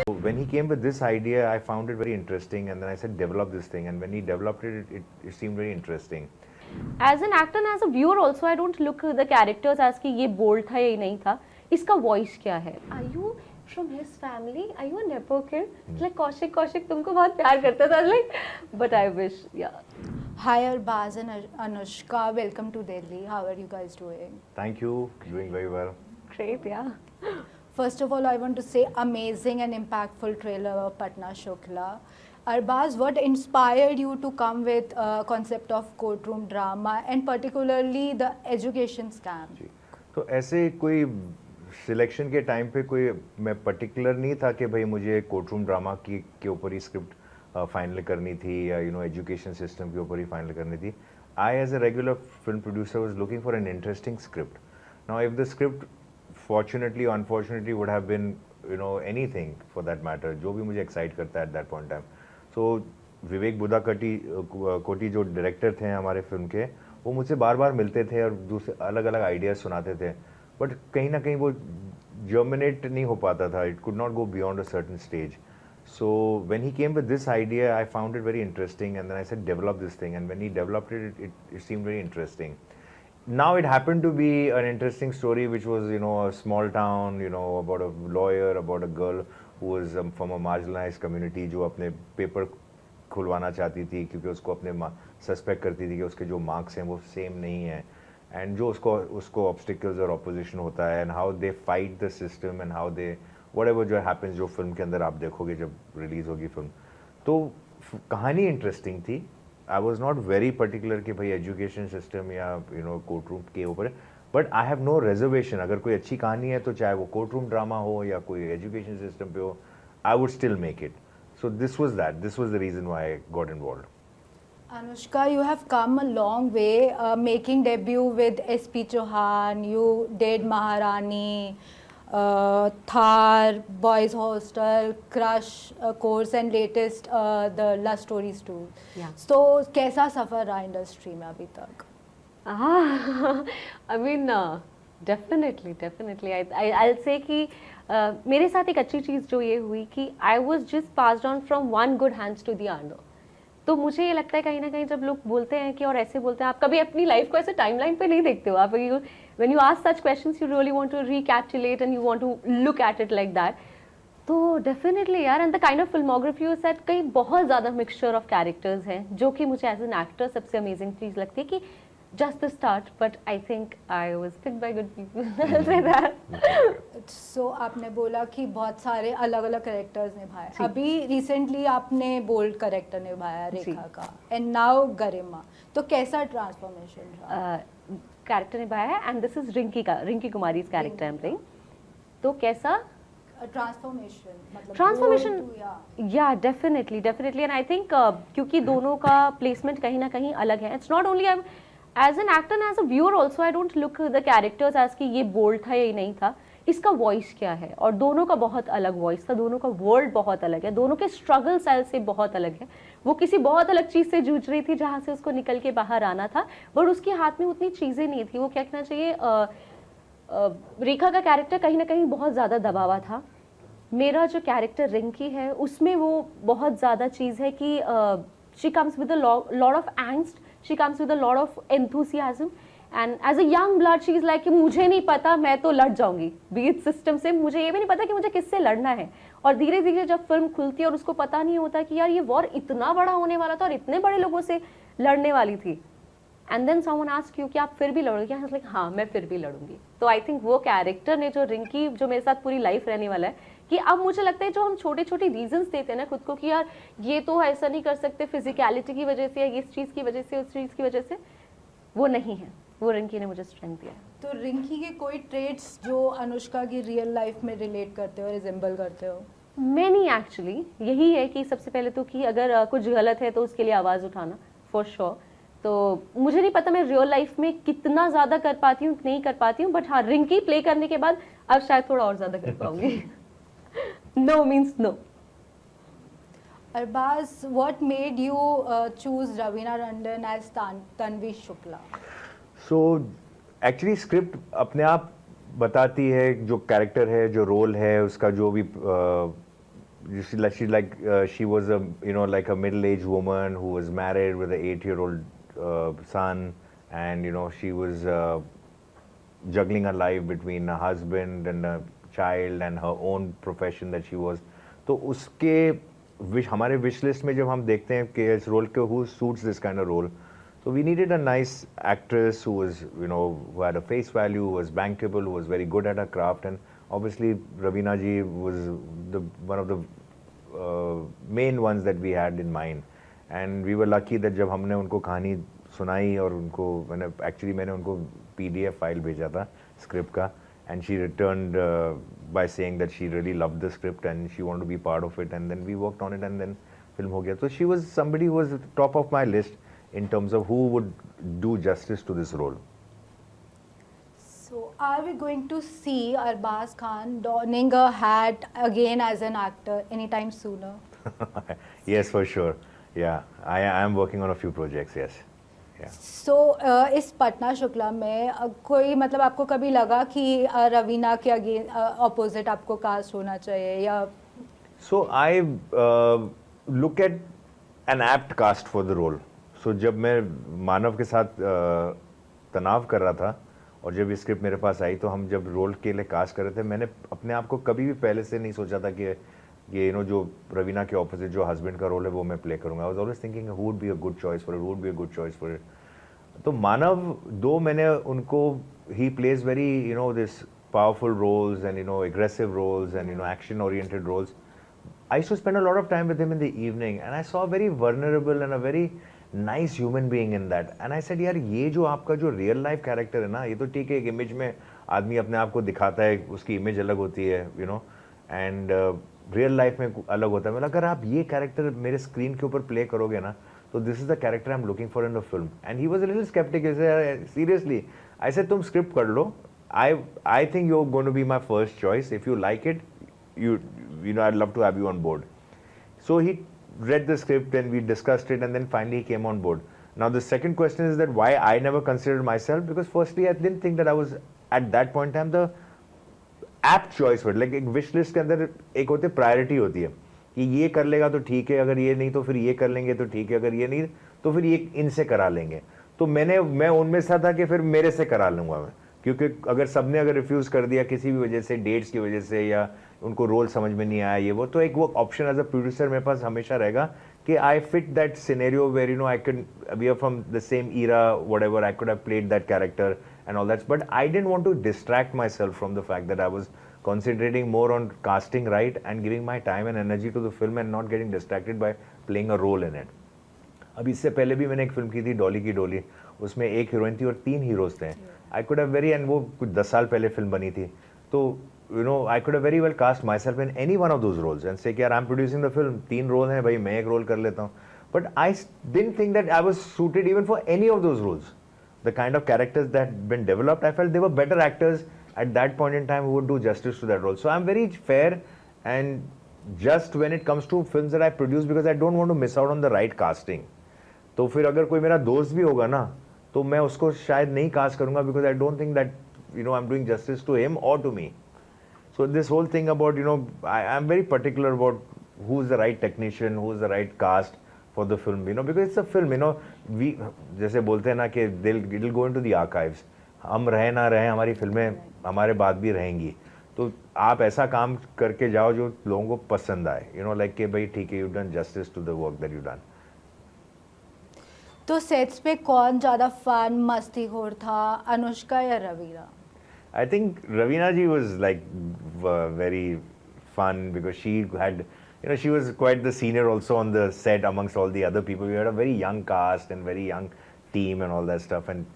When he came with this idea, I found it very interesting, and then I said, develop this thing. And when he developed it, it seemed very interesting. As an actor and as a viewer also, I don't look the characters as कि ये bold था या नहीं था. इसका voice क्या है? Are you from his family? Are you a nepo kid? Like Kaushik तुमको बहुत प्यार करता था. Like, but I wish, yeah. Hi Arbaz and Anushka, welcome to Delhi. How are you guys doing? Thank you, doing very well. Great, yeah. First of all, I want to say amazing and impactful trailer of Patna Shukla. Arbaz, what inspired you to come with a concept of courtroom drama and particularly the education scam? जी, तो ऐसे कोई selection के time पे कोई मैं particular नहीं था कि भाई मुझे कोर्टरूम ड्रामा की के ऊपर ही स्क्रिप्ट फाइनल करनी थी या एजुकेशन सिस्टम के ऊपर ही फाइनल करनी थी. I as a regular film producer was looking for an interesting script. Now if the script fortunately or unfortunately would have been anything for that matter, जो भी मुझे excite करता है at that point in time. So विवेक बुद्धा कोटी जो director थे हमारे film के, वो मुझसे बार बार मिलते थे और दूसरे अलग अलग आइडियाज सुनाते थे, बट कहीं ना कहीं वो जर्मिनेट नहीं हो पाता था. It could not go beyond a certain stage. So when he came with this idea, I found it very interesting, and then I said, develop this thing. And when he developed it, it seemed very interesting. Now it happened to be an interesting story, which was a small town, about a lawyer, about a girl who was from a marginalized community, जो अपने paper खुलवाना चाहती थी क्योंकि उसको अपने suspect करती थी कि उसके जो मार्क्स हैं वो सेम नहीं है, एंड जो उसको ऑब्स्टिकल्स और ऑपोजिशन होता है, and how they fight the system and how they whatever जो हैपेंस, जो फिल्म के अंदर आप देखोगे जब रिलीज होगी फिल्म. तो कहानी इंटरेस्टिंग थी. I was not very particular कि भाई एजुकेशन सिस्टम या कोर्ट रूम के ऊपर, but I have no reservation. अगर कोई अच्छी कहानी है तो चाहे वो कोर्ट रूम ड्रामा हो या कोई एजुकेशन सिस्टम पे हो, I would still make it. So this was the reason why I got involved. Anushka, you have come a long way, making debut with S.P. Chauhan. You did Maharani, Thar, Boys Hostel, Crush course, and latest the Love Stories too. Yeah. So कैसा सफर रहा industry में अभी तक? I mean, definitely. I'll say कि मेरे साथ एक अच्छी चीज़ जो ये हुई कि I was just passed on from one good hands to the other. तो मुझे ये लगता है कहीं ना कहीं जब लोग बोलते हैं कि और ऐसे बोलते हैं, आप कभी अपनी लाइफ को ऐसे टाइमलाइन पे नहीं देखते हो. आप when you ask such questions you really want to recapitulate and you want to look at it like that. तो definitely यार, and the kind of filmography you said, कई बहुत ज़्यादा mixture of characters हैं जो कि मुझे as an actor सबसे amazing चीज़ लगती है कि just the start, but I think I was picked by good people. I'll say that. So आपने बोला कि बहुत सारे अलग अलग कैरेक्टर्स निभाए. अभी रिसेंटली आपने बोल्ड कैरेक्टर निभाया रेखा का, एंड नाउ गरिमा. तो कैसा ट्रांसफॉर्मेशन रहा? कैरेक्टर निभाया है, and this is Rinki Kumaris character I am playing. तो कैसा ट्रांसफॉर्मेशन, मतलब ट्रांसफॉर्मेशन? या डेफिनेटली एंड आई थिंक क्योंकि दोनों का प्लेसमेंट कहीं ना कहीं अलग है. It's not only as an actor and as a viewer also, I don't look the characters as कि ये बोल्ड था या नहीं था. इसका वॉइस क्या है, और दोनों का बहुत अलग वॉइस था. दोनों का वर्ल्ड बहुत अलग है, दोनों के स्ट्रगल स्टाइल से बहुत अलग है. वो किसी बहुत अलग चीज़ से जूझ रही थी जहाँ से उसको निकल के बाहर आना था, बट उसके हाथ में उतनी चीज़ें नहीं थी. वो क्या कहना चाहिए, रेखा का कैरेक्टर कहीं ना कहीं बहुत ज़्यादा दबावा था. मेरा जो कैरेक्टर रिंकी है उसमें वो बहुत ज़्यादा चीज़ है कि she comes with a lot of angst, she comes with a lot of enthusiasm, and as a young blood she is like कि मुझे नहीं पता, मैं तो लड़ जाऊंगी बीट सिस्टम से, मुझे ये भी नहीं पता कि मुझे किससे लड़ना है. और धीरे धीरे जब फिल्म खुलती है और उसको पता नहीं होता कि यार ये वॉर इतना बड़ा होने वाला था और इतने बड़े लोगों से लड़ने वाली थी, and then someone ask you कि आप फिर भी लड़ोगे, लाइक हाँ मैं फिर भी लड़ूंगी. तो आई थिंक वो कैरेक्टर ने, जो रिंकी जो मेरे साथ पूरी लाइफ रहने वाला है, कि अब मुझे लगता है जो हम छोटे छोटे रीजंस देते हैं ना खुद को कि यार ये तो ऐसा नहीं कर सकते फिजिकलिटी की वजह से या इस चीज़ की वजह से उस चीज़ की वजह से, वो नहीं है. वो रिंकी ने मुझे स्ट्रेंथ दिया. तो रिंकी के कोई ट्रेड्स जो अनुष्का की रियल लाइफ में रिलेट करते हो, रिजेंबल करते हो? मैंने एक्चुअली यही है कि सबसे पहले तो कि अगर कुछ गलत है तो उसके लिए आवाज़ उठाना फॉर श्योर. तो मुझे नहीं पता मैं रियल लाइफ में कितना ज़्यादा कर पाती हूँ नहीं कर पाती हूँ, बट हाँ रिंकी प्ले करने के बाद अब शायद थोड़ा और ज़्यादा कर पाऊंगी. No means no. Arbaz, what made you choose Ravina Tandon as Tanvi Shukla? So actually script अपने आप बताती है जो कैरेक्टर है, जो रोल है, उसका जो भी she was a like a middle-aged woman who was married with an 8-year-old son, and she was juggling her life between a husband and a child and her own profession that she was. तो उसके हमारे wish list में जब हम देखते हैं कि इस रोल के who suits this kind of role, so we needed a nice actress who was who had a face value, who was bankable, who was very good at her craft, and obviously Raveena ji was one of the main ones that we had in mind, and we were lucky that जब हमने उनको कहानी सुनाई और उनको मैंने उनको PDF file भेजा था स्क्रिप्ट का, and she returned by saying that she really loved the script and she wanted to be part of it, and then we worked on it and then film ho gaya. So she was somebody who was at the top of my list in terms of who would do justice to this role. So, are we going to see Arbaz Khan donning a hat again as an actor anytime sooner? Yes, for sure. Yeah, I am working on a few projects. Yes. Yeah. So, इस पटना शुक्ला में कोई मतलब आपको कभी लगा कि रवीना के again opposite आपको कास्ट होना चाहिए या? So I look at an apt cast for the role. So जब मैं मानव के साथ तनाव कर रहा था और जब ये स्क्रिप्ट मेरे पास आई तो हम जब रोल के लिए कास्ट कर रहे थे, मैंने अपने आप को कभी भी पहले से नहीं सोचा था कि ये जो रवीना के ऑपोजिट जो हस्बैंड का रोल है वो मैं प्ले करूंगा. I was always thinking who would be a good choice for it, who would be a good choice for it. तो मानव दो मैंने उनको ही plays very this powerful roles and aggressive roles and action oriented roles. I used to spend a lot of time with him in the evening and I saw a very vulnerable and a very nice human being in that, and I said यार ये जो आपका जो real life character है ना, ये तो ठीक है एक इमेज में आदमी अपने आप को दिखाता है, उसकी इमेज अलग होती है एंड रियल लाइफ में अलग होता है. मतलब अगर आप ये कैरेक्टर मेरे स्क्रीन के ऊपर प्ले करोगे ना, तो this is the character I am looking for in the film. And he was a little skeptic. Seriously I said तुम स्क्रिप्ट कर लो, I think you are going to be my first choice. If you like it, I'd love to have you on board. So he read the script and we discussed it, and then finally he came on board. Now the second question is that why I never considered myself, because firstly I didn't think that I was at that point in time the apt choice for it. Like एक wish list के अंदर एक होते priority होती है कि ये कर लेगा तो ठीक है, अगर ये नहीं तो फिर ये कर लेंगे तो ठीक है, अगर ये नहीं तो फिर ये इनसे करा लेंगे. तो मैं उनमें से था कि फिर मेरे से करा लूंगा मैं, क्योंकि अगर रिफ्यूज़ कर दिया किसी भी वजह से, डेट्स की वजह से या उनको रोल समझ में नहीं आया ये वो, तो एक वो ऑप्शन एज अ प्रोड्यूसर मेरे पास हमेशा रहेगा कि I fit that scenario where I can we are from the same era, whatever I could have played that character and all that. But I didn't want to distract myself from the fact that I was concentrating more on casting right and giving my time and energy to the film and not getting distracted by playing a role in it. अब इससे पहले भी मैंने एक film की थी डॉली की डोली, उसमें एक हीरोइन थी और 3 हीरोज थे. I could have very, and वो कुछ 10 साल पहले फिल्म बनी थी, तो I could have very well cast myself in any one of those roles and say कि यार I am producing the film, 3 role हैं भाई, मैं एक रोल कर लेता हूँ. But I didn't think that I was suited even for any of those roles. The kind of characters that been developed, I felt they were better actors at that point in time who would do justice to that role. So I'm very fair and just when it comes to films that I produce, because I don't want to miss out on the right casting. तो फिर अगर कोई मेरा दोस्त भी होगा ना, तो मैं उसको शायद नहीं कास्ट करूंगा, because I don't think that I'm doing justice to him or to me. So this whole thing about I'm very particular about who's the right technician, who's the right cast for the film, because it's a film, we जैसे बोलते हैं ना कि it'll go into the archives. हम रहे ना रहे, हमारी फिल्में हमारे बाद भी रहेंगी. तो आप ऐसा काम करके जाओ जो लोगों को पसंद आए, लाइक कि भाई ठीक है, you done justice to the work that you done. तो सेट्स पे कौन ज़्यादा फन मस्तीखोर था, अनुष्का या Raveena? I think Raveena ji was like very fun because she had, she was quite the senior also on the set amongst all the other people. We had a very young cast and very young team and all that stuff, and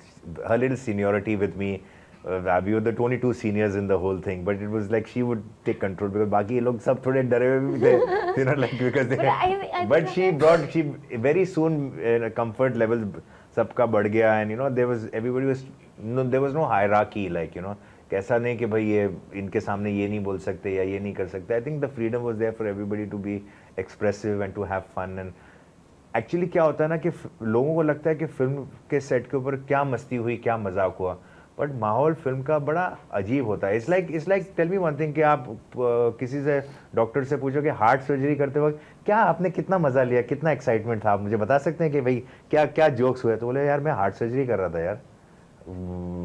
her little seniority with me, we were the 22 seniors in the whole thing, but it was like she would take control because बाकी ये लोग सब थोड़े डरे हुए भी थे, like because they, but she very soon comfort level सबका बढ़ गया, and there was no hierarchy, like कैसा नहीं कि भाई ये इनके सामने ये नहीं बोल सकते या ये नहीं कर सकते. I think the freedom was there for everybody to be expressive and to have fun. And actually क्या होता है ना कि लोगों को लगता है कि फिल्म के सेट के ऊपर क्या मस्ती हुई, क्या मजाक हुआ, बट माहौल फिल्म का बड़ा अजीब होता है. It's like tell me one thing कि आप किसी से डॉक्टर से पूछो कि हार्ट सर्जरी करते वक्त क्या आपने कितना मजा लिया, कितना एक्साइटमेंट था, आप मुझे बता सकते हैं कि भाई क्या क्या जोक्स हुए? तो बोले यार मैं हार्ट सर्जरी कर रहा था यार.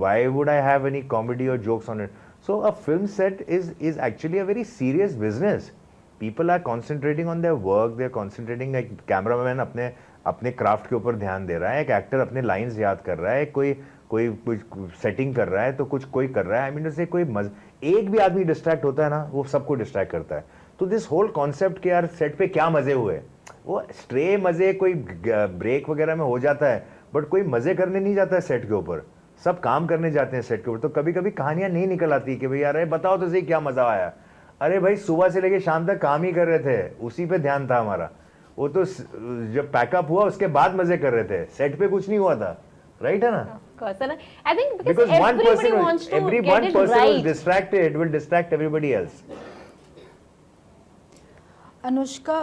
Why would I have any comedy or jokes on it? So a film set is actually a very serious business. People are concentrating on their work. They are concentrating. Like cameraman अपने craft के ऊपर ध्यान दे रहा है, एक actor अपने lines याद कर रहा है, कोई कोई कुछ सेटिंग कर रहा है, तो कुछ कोई कर रहा है. आई मीन से कोई एक भी आदमी डिस्ट्रैक्ट होता है ना, वो सबको डिस्ट्रैक्ट करता है. तो दिस होल कॉन्सेप्ट के यार सेट पे क्या मजे हुए, वो स्ट्रे मजे कोई ब्रेक वगैरह में हो जाता है, बट कोई मजे करने नहीं जाता है सेट के ऊपर. सब काम करने जाते हैं सेट के ऊपर. तो कभी कभी कहानियां नहीं निकल आती कि भाई यार अरे बताओ तो सही क्या मजा आया. अरे भाई सुबह से लेके शाम तक काम ही कर रहे थे, उसी पे ध्यान था हमारा. वो तो जब पैकअप हुआ उसके बाद मजे कर रहे थे, सेट पे कुछ नहीं हुआ था. राइट है ना? Of course, and I think because Because one everybody person, wants to every get one it person who's right. distracted will distract everybody else. Anushka,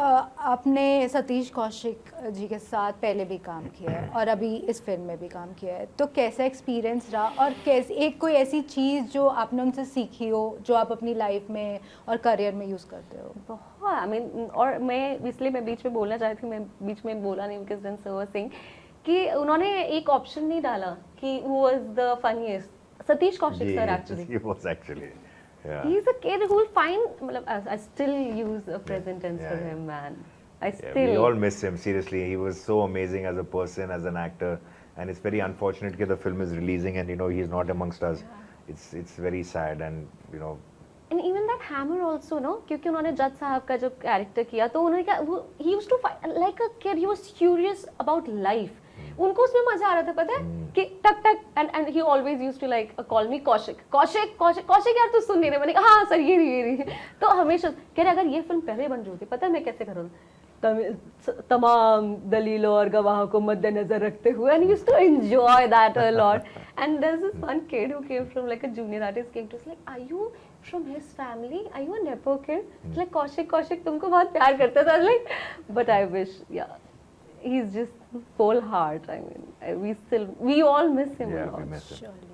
आपने सतीश कौशिक जी के साथ पहले भी काम किया है और अभी इस फिल्म में भी काम किया है, तो कैसा एक्सपीरियंस रहा और कैसे एक कोई ऐसी चीज़ जो आपने उनसे सीखी हो जो आप अपनी लाइफ में और करियर में यूज़ करते हो? बहुत, आई मीन, और मैं इसलिए मैं बीच में बोलना चाहती थी, मैं बीच में बोला नहीं because then sir was saying कि उन्होंने एक ऑप्शन नहीं डाला कि who was the funniest. Satish Kaushik sir actually, he was actually. Yeah. he's a kid who will find, मतलब I still use a present tense for Yeah. him, man. I Yeah, still we all miss him, seriously. He was so amazing as a person, as an actor, and it's very unfortunate that the film is releasing and he's not amongst us. It's very sad, and and even that Hammer also, no, क्योंकि उन्होंने जज साहब का जब character किया तो उन्होंने क्या, he used to fight like a kid. He was curious about life. उनको उसमें मजा आ रहा था, पता है कि टक टक, and he always used to like call me Kaushik Kaushik Kaushik Kaushik. यार तू सुन नहीं रहे? मैंने कहा हाँ सर ये रही. तो हमेशा कह रहे अगर ये फिल्म पहले बन रही होती, पता है मैं कैसे करूँ, तमाम दलीलों और गवाहों को मद्देनजर रखते हुए, and he used to enjoy that a lot. And there's this one kid who came from like a junior artist, came to us like, are you from his family? Are you a nepo kid? It's like Kaushik Kaushik तुमको बहुत प्यार करता था. Like, but I wish, yeah, he's just full heart. I mean, we all miss him a yeah, lot. we miss him. Surely.